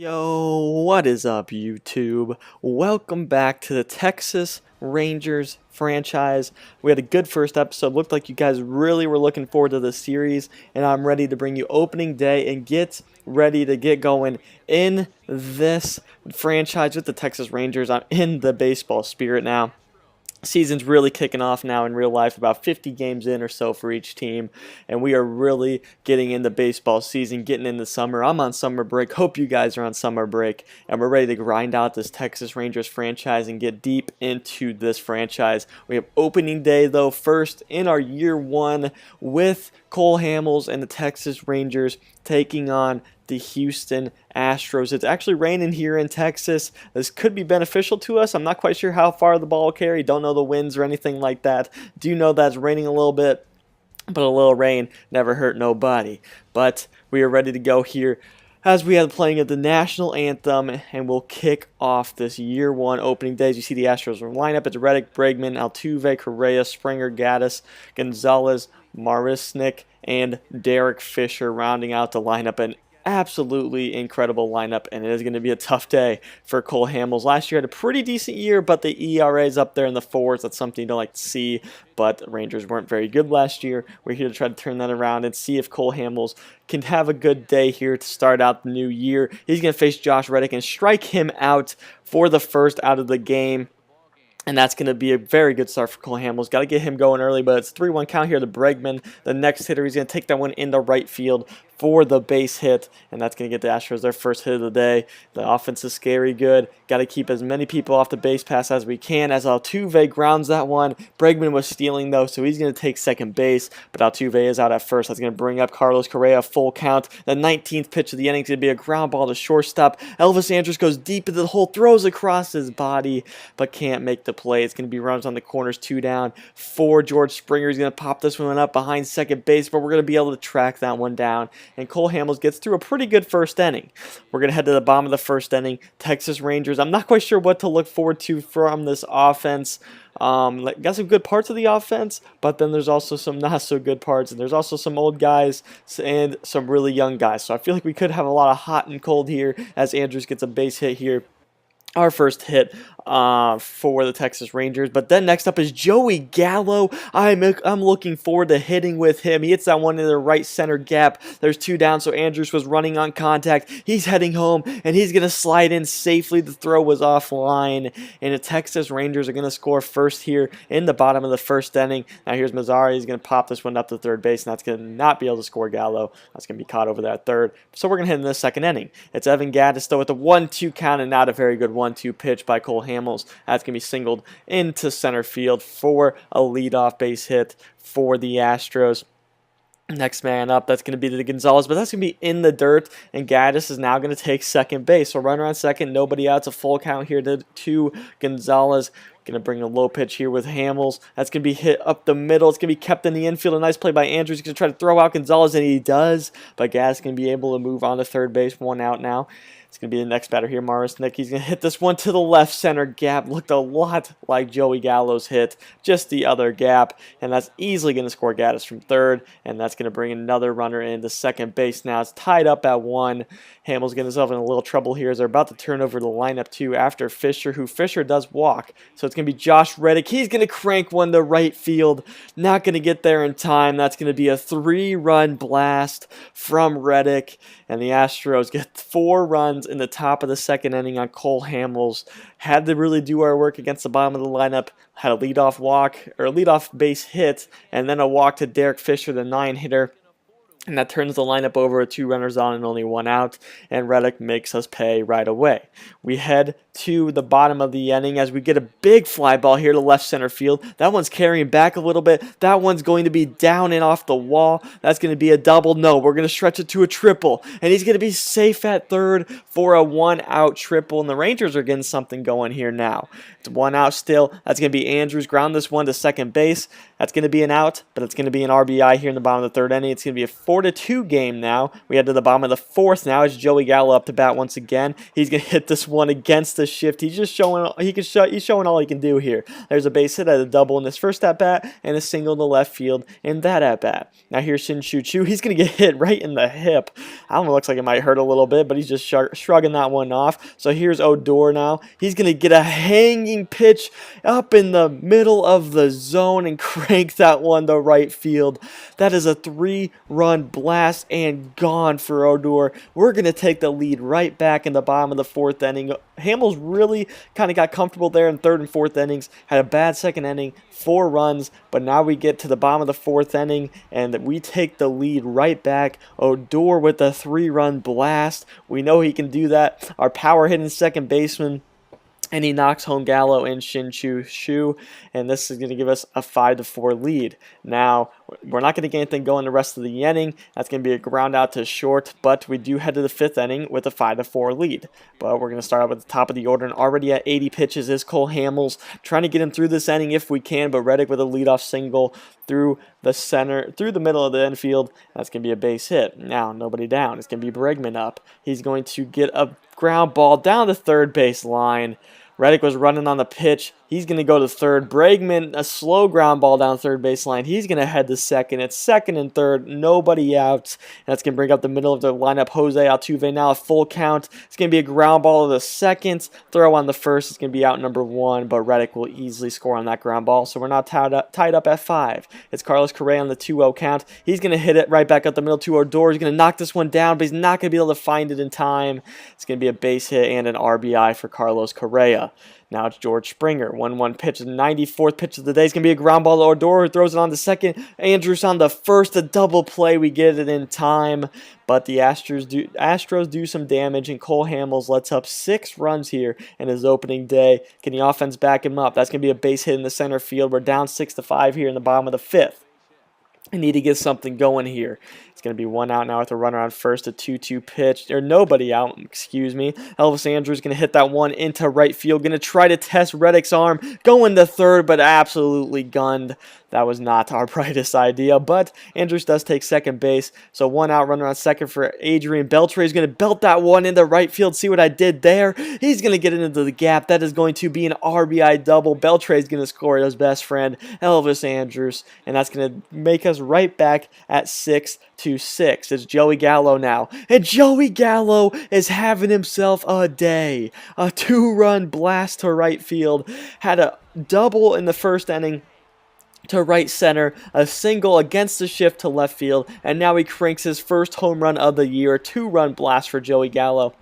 Yo, what is up, YouTube? Welcome back to the Texas Rangers franchise. We had a good first episode. Looked like you guys really were looking forward to the series, and I'm ready to bring you opening day and get ready to get going in this franchise with the Texas Rangers. I'm in the baseball spirit now. Season's really kicking off now in real life, about 50 games in or so for each team, and we are really getting into baseball season, getting into summer. I'm on summer break. Hope you guys are on summer break, and we're ready to grind out this Texas Rangers franchise and get deep into this franchise. We have opening day, though, first in our year one with Cole Hamels and the Texas Rangers taking on the Houston Astros. It's actually raining here in Texas. This could be beneficial to us. I'm not quite sure how far the ball will carry. Don't know the winds or anything like that. Do know that it's raining a little bit, but a little rain never hurt nobody. But we are ready to go here as we have playing of the national anthem, and we'll kick off this year one opening day. As you see the Astros lineup, it's Reddick, Bregman, Altuve, Correa, Springer, Gaddis, Gonzalez, Marisnik, and Derek Fisher rounding out the lineup. And absolutely incredible lineup, and it is going to be a tough day for Cole Hamels. Last year had a pretty decent year, but the ERA is up there in the fours. That's something you don't like to see, but the Rangers weren't very good last year. We're here to try to turn that around and see if Cole Hamels can have a good day here to start out the new year. He's going to face Josh Reddick and strike him out for the first out of the game. And that's going to be a very good start for Cole Hamels. Got to get him going early, but it's 3-1 count here to Bregman. The next hitter, he's going to take that one into right field for the base hit, and that's going to get the Astros their first hit of the day. The offense is scary good. Got to keep as many people off the base pass as we can. As Altuve grounds that one, Bregman was stealing, though, so he's going to take second base, but Altuve is out at first. That's going to bring up Carlos Correa, full count. The 19th pitch of the inning is going to be a ground ball to shortstop. Elvis Andrus goes deep into the hole, throws across his body, but can't make the play. It's going to be runs on the corners, 2 down. For George Springer, he's going to pop this one up behind second base, but we're going to be able to track that one down. And Cole Hamels gets through a pretty good first inning. We're going to head to the bottom of the first inning. Texas Rangers, I'm not quite sure what to look forward to from this offense. Got some good parts of the offense, but then there's also some not so good parts, and there's also some old guys and some really young guys. So I feel like we could have a lot of hot and cold here as Andrews gets a base hit here. Our first hit for the Texas Rangers. But then next up is Joey Gallo. I'm looking forward to hitting with him. He hits that one in the right center gap. There's 2 down, so Andrews was running on contact. He's heading home, and he's going to slide in safely. The throw was offline, and the Texas Rangers are going to score first here in the bottom of the first inning. Now here's Mazzari. He's going to pop this one up to third base, and that's going to not be able to score Gallo. That's going to be caught over that third. So we're going to hit in the second inning. It's Evan Gaddis, though, with a 1-2 count, and not a very good 1-2 pitch by Cole Hamels. That's going to be singled into center field for a leadoff base hit for the Astros. Next man up, that's going to be the Gonzalez, but that's going to be in the dirt, and Gaddis is now going to take second base. So runner on second, nobody out. It's a full count here to Gonzalez. Going to bring a low pitch here with Hamels. That's going to be hit up the middle. It's going to be kept in the infield. A nice play by Andrews. He's going to try to throw out Gonzalez, and he does, but Gaddis is going to be able to move on to third base. 1 out now. It's going to be the next batter here, Marisnik. He's going to hit this one to the left center gap. Looked a lot like Joey Gallo's hit, just the other gap. And that's easily going to score Gaddis from third. And that's going to bring another runner into second base now. It's tied up at 1. Hamels getting himself in a little trouble here as they're about to turn over the lineup too after Fisher, who Fisher does walk. So it's going to be Josh Reddick. He's going to crank one to right field. Not going to get there in time. That's going to be a 3-run blast from Reddick. And the Astros get 4 runs in the top of the second inning on Cole Hamels. Had to really do our work against the bottom of the lineup. Had a leadoff walk, or a leadoff base hit, and then a walk to Derek Fisher, the 9-hitter. And that turns the lineup over with 2 runners on and only 1 out. And Reddick makes us pay right away. We head to the bottom of the inning as we get a big fly ball here to left center field. That one's carrying back a little bit. That one's going to be down and off the wall. That's going to be a double. No, we're going to stretch it to a triple. And he's going to be safe at third for a 1-out triple. And the Rangers are getting something going here now. It's 1 out still. That's going to be Andrews. Ground this one to second base. That's going to be an out, but it's going to be an RBI here in the bottom of the third inning. It's going to be a 4 4-2 game now. We head to the bottom of the fourth now. It's Joey Gallo up to bat once again. He's gonna hit this one against the shift. He's just showing he's showing all he can do here. There's a base hit, a double in his first at bat, and a single in the left field in that at bat. Now here's Shin-Soo Choo. He's gonna get hit right in the hip. I don't know, looks like it might hurt a little bit, but he's just shrugging that one off. So here's Odor now. He's gonna get a hanging pitch up in the middle of the zone and crank that one to right field. That is a 3-run blast and gone for Odor. We're going to take the lead right back in the bottom of the fourth inning. Hamels really kind of got comfortable there in third and fourth innings, had a bad second inning, 4 runs, but now we get to the bottom of the fourth inning and we take the lead right back. Odor with a 3-run blast. We know he can do that. Our power hitting second baseman, and he knocks home Gallo and Shin-Soo Choo, and this is going to give us a 5-4 lead. Now, we're not going to get anything going the rest of the inning. That's going to be a ground out to short, but we do head to the fifth inning with a 5-4 lead. But we're going to start out at the top of the order, and already at 80 pitches is Cole Hamels, trying to get him through this inning if we can, but Reddick with a leadoff single through the middle of the infield. That's going to be a base hit. Now, nobody down. It's going to be Bregman up. He's going to get a ground ball down the third base line. Reddick was running on the pitch. He's going to go to third. Bregman, a slow ground ball down third baseline. He's going to head to second. It's second and third. Nobody out. And that's going to bring up the middle of the lineup. Jose Altuve now a full count. It's going to be a ground ball to the second. Throw on the first. It's going to be out number 1. But Reddick will easily score on that ground ball. So we're not tied up at 5. It's Carlos Correa on the 2-0 count. He's going to hit it right back up the middle to Odor. He's going to knock this one down, but he's not going to be able to find it in time. It's going to be a base hit and an RBI for Carlos Correa. Now it's George Springer. 1-1 pitch. The 94th pitch of the day is going to be a ground ball to Odor, who throws it on the second. Andrus on the first. A double play. We get it in time. But the Astros do some damage, and Cole Hamels lets up 6 runs here in his opening day. Can the offense back him up? That's going to be a base hit in the center field. We're down 6-5 here in the bottom of the 5th. I need to get something going here. It's going to be 1 out now with a runner on first, a 2-2 pitch. Or nobody out, excuse me. Elvis Andrus going to hit that one into right field. Going to try to test Reddick's arm. Going to third, but absolutely gunned. That was not our brightest idea, but Andrus does take second base. So 1 out, runner on second for Adrian Beltre. Is going to belt that one into right field. See what I did there? He's going to get it into the gap. That is going to be an RBI double. Beltre is going to score his best friend, Elvis Andrus, and that's going to make us right back at 6-6. It's Joey Gallo now, and Joey Gallo is having himself a day. A 2-run blast to right field. Had a double in the first inning to right center, a single against the shift to left field, and now he cranks his first home run of the year. A 2-run blast for Joey Gallo.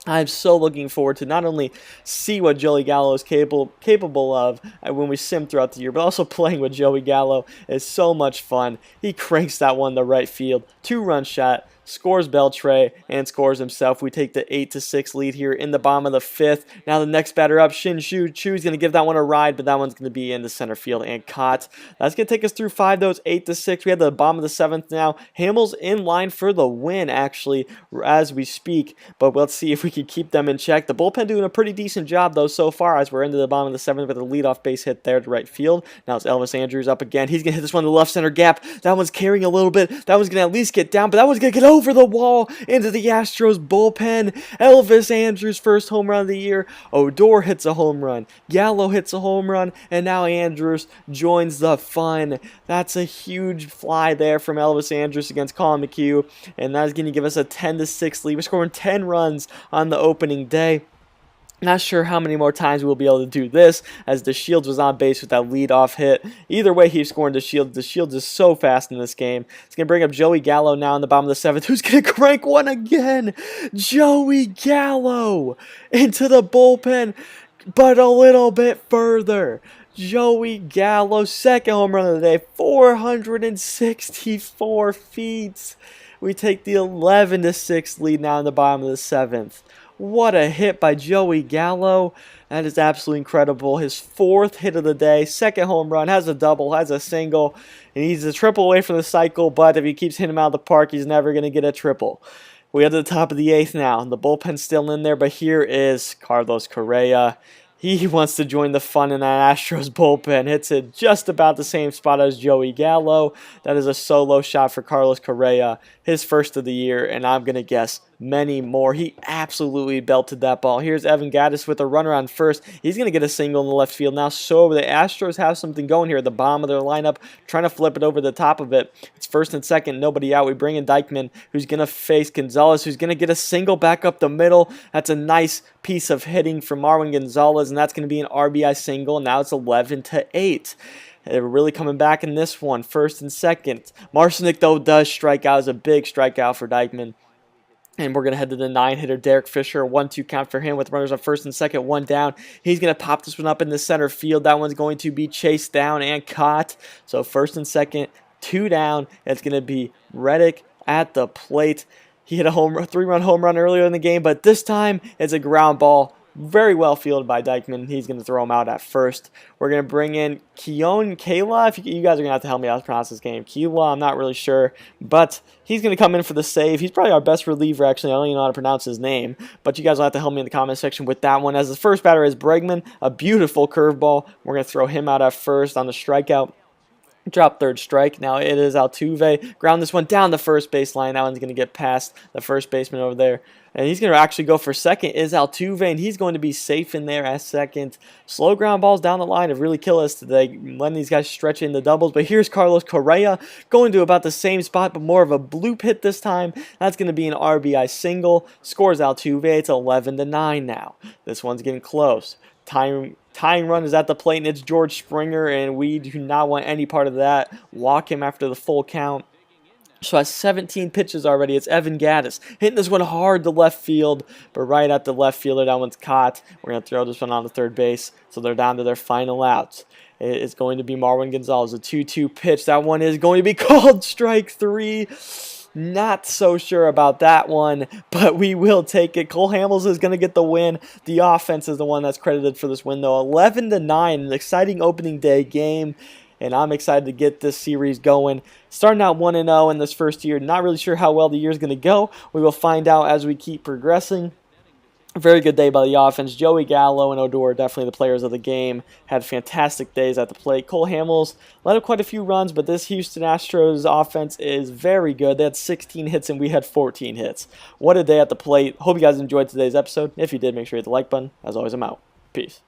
I'm so looking forward to not only see what Joey Gallo is capable of when we sim throughout the year, but also playing with Joey Gallo is so much fun. He cranks that one to right field. 2-run shot. Scores Beltre and scores himself. We take the 8-6 lead here in the bottom of the 5th. Now the next batter up, Shin-Soo Choo, is going to give that one a ride, but that one's going to be in the center field and caught. That's going to take us through 5, though. It's 8-6. We have the bottom of the 7th now. Hamels in line for the win, actually, as we speak, but let's see if we can keep them in check. The bullpen doing a pretty decent job, though, so far, as we're into the bottom of the 7th with a leadoff base hit there to right field. Now it's Elvis Andrus up again. He's going to hit this one in the left center gap. That one's carrying a little bit. That one's going to at least get down, but that one's going to get over the wall into the Astros bullpen. Elvis Andrus' first home run of the year. Odor hits a home run. Gallo hits a home run. And now Andrus joins the fun. That's a huge fly there from Elvis Andrus against Colin McHugh. And that is going to give us a 10-6 lead. We're scoring 10 runs on the opening day. Not sure how many more times we'll be able to do this, as DeShields was on base with that leadoff hit. Either way, he's scoring DeShields. DeShields is so fast in this game. It's going to bring up Joey Gallo now in the bottom of the 7th. Who's going to crank one again? Joey Gallo into the bullpen, but a little bit further. Joey Gallo, second home run of the day, 464 feet. We take the 11-6 lead now in the bottom of the 7th. What a hit by Joey Gallo. That is absolutely incredible. His 4th hit of the day, second home run, has a double, has a single, and he's a triple away from the cycle, but if he keeps hitting him out of the park, he's never going to get a triple. We are at the top of the 8th now. The bullpen's still in there, but here is Carlos Correa. He wants to join the fun in that Astros bullpen. Hits it just about the same spot as Joey Gallo. That is a solo shot for Carlos Correa, his first of the year, and I'm going to guess many more. He absolutely belted that ball. Here's Evan Gattis with a runner on first. He's going to get a single in the left field now. So the Astros have something going here at the bottom of their lineup, trying to flip it over the top of it. It's first and second, nobody out. We bring in Dykeman, who's going to face Gonzalez, who's going to get a single back up the middle. That's a nice piece of hitting from Marwin Gonzalez, and that's going to be an RBI single. Now it's 11-8. They're really coming back in this one, first and second. Marcinick, though, does strike out. It's a big strikeout for Dykeman. And we're going to head to the 9-hitter, Derek Fisher. 1-2 count for him with runners on first and second, one down. He's going to pop this one up in the center field. That one's going to be chased down and caught. So first and second, two down. It's going to be Reddick at the plate. He hit a three-run home run earlier in the game, but this time it's a ground ball. Very well fielded by Dykeman. He's going to throw him out at first. We're going to bring in Keon Kayla. If you guys are going to have to help me out pronounce this game. Kayla, I'm not really sure. But he's going to come in for the save. He's probably our best reliever, actually. I don't even know how to pronounce his name. But you guys will have to help me in the comment section with that one. As the first batter is Bregman. A beautiful curveball. We're going to throw him out at first on the strikeout. Drop third strike. Now it is Altuve. Ground this one down the first baseline. That one's going to get past the first baseman over there. And he's going to actually go for second is Altuve, and he's going to be safe in there at second. Slow ground balls down the line have really killed us today, letting these guys stretch into doubles. But here's Carlos Correa going to about the same spot, but more of a bloop hit this time. That's going to be an RBI single. Scores Altuve. It's 11-9 now. This one's getting close. Tying run is at the plate, and it's George Springer, and we do not want any part of that. Walk him after the full count. So has 17 pitches already. It's Evan Gattis hitting this one hard to left field, but right at the left fielder. That one's caught. We're going to throw this one on the third base, so they're down to their final outs. It's going to be Marwin Gonzalez, a 2-2 pitch. That one is going to be called strike three. Not so sure about that one, but we will take it. Cole Hamels is going to get the win. The offense is the one that's credited for this win, though. 11-9, an exciting opening day game, and I'm excited to get this series going. Starting out 1-0 in this first year. Not really sure how well the year is going to go. We will find out as we keep progressing. Very good day by the offense. Joey Gallo and Odor, definitely the players of the game, had fantastic days at the plate. Cole Hamels let up quite a few runs, but this Houston Astros offense is very good. They had 16 hits and we had 14 hits. What a day at the plate. Hope you guys enjoyed today's episode. If you did, make sure you hit the like button. As always, I'm out. Peace.